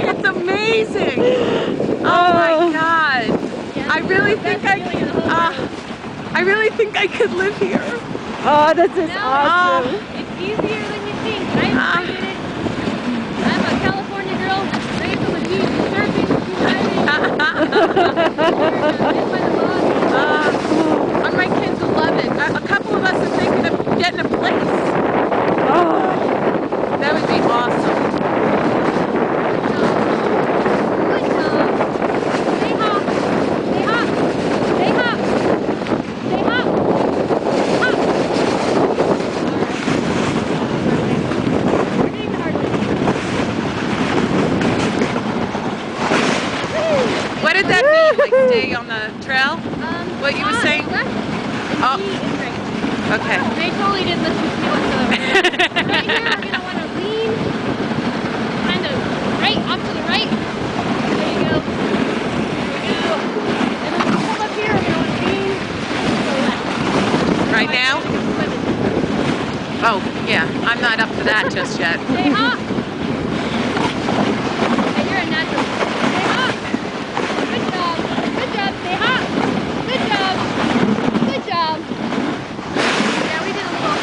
It's amazing. Oh my God. I really think I could live here. Oh, this is awesome. It's easier than you think. I'm a California girl straight from the beach, surfing, and my kids will love it. A couple of us are thinking of getting a place. Oh, that would be awesome. Good job. Stay hop. Stay hop. Stay hop. Stay hop. Hop. We're getting the hard one. What did that mean? Like stay on the trail? What you were saying? Oh. Okay. They totally didn't listen to me whatsoever. Right here, we're going to want to lean, kind of right, off to the right. There you go. There we go. And then come up here, we're going to want to lean to the left. Right now? Oh, yeah. I'm not up to that just yet. Stay hop. And you're a natural. Stay hop. Good job. Good job. Stay hop. Good job. Good job. Yeah, we did a little.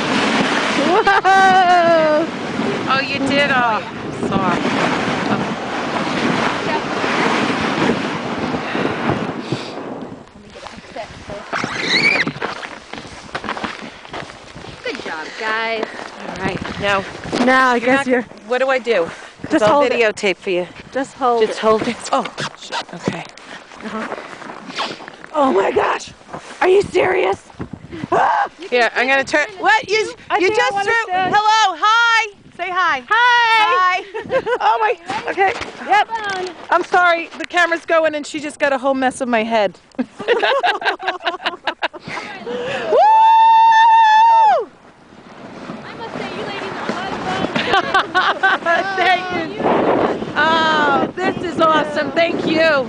Whoa! Oh, you did? Oh, sorry. Oh. Yeah. Good job, guys. All right. Now, I guess you're. what do I do? Just I'll hold it. videotape for you. Just hold Just it. hold it. Oh, shit. Okay. Oh my gosh! Are you serious? Here, I'm gonna turn. What? You think I just wanna threw? stand. Hello. Hi. Say hi. Hi! Hi. Oh my. Okay. Yep. Fun. I'm sorry. The camera's going, and she just got a whole mess of my head. Woo! I must say, you ladies are a lot of fun. Thank you. Oh, this is awesome. Thank you.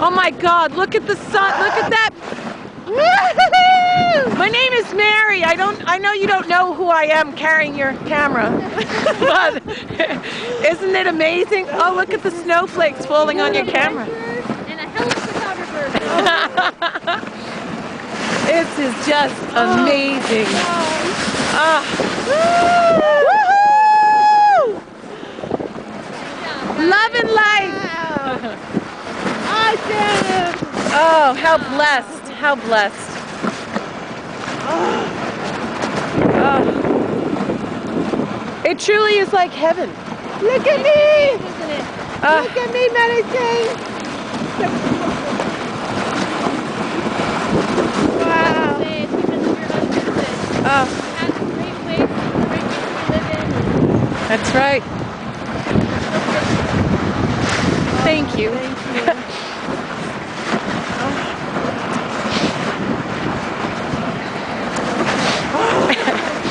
Oh my God, look at the sun. Look at that. My name is Mary. I know you don't know who I am carrying your camera. But isn't it amazing? Oh, look at the snowflakes falling on your camera. And a hell of a photographer. This is just amazing. Love and life. Awesome! Oh, how blessed. How blessed. Oh. It truly is like heaven. Look at me! Isn't it? Look at me, Medicine! Wow! Say it's because of your husband. Oh, You have a great place, a great place to live in. that's right. Thank you. Thank you.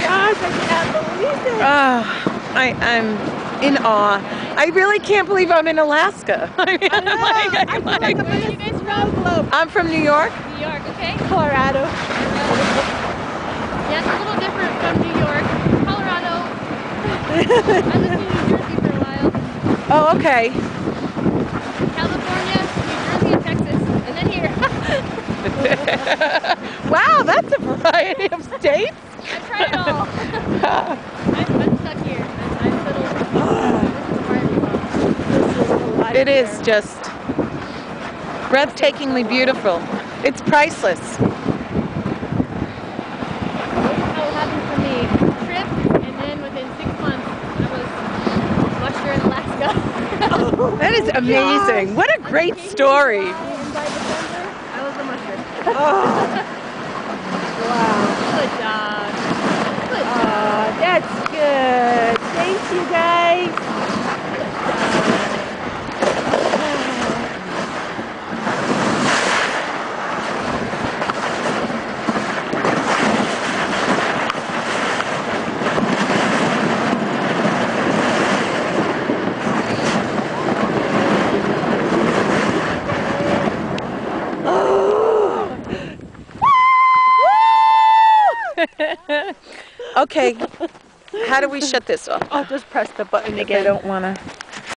Gosh, I can't believe it! I'm in awe. I really can't believe I'm in Alaska. I mean, I know. I feel like I'm Where are you in a guys snow from? globe. I'm from New York. New York, okay? Colorado. Yeah, it's a little different from New York. Colorado. I lived in New Jersey for a while. Oh, okay. California, New Jersey, and Texas. And then here. Wow, that's a variety of states. I've tried it all. I'm stuck here. I'm settled. It is just breathtakingly beautiful. It's priceless. This is how it happened for me. Trip, and then within 6 months, I was musher in Alaska. That is amazing. What a great story. And by December, I was a musher. Wow. Good job. Good job. That's good. Thank you, guys. Okay. How do we shut this off? Oh, just press the button I again. don't want to.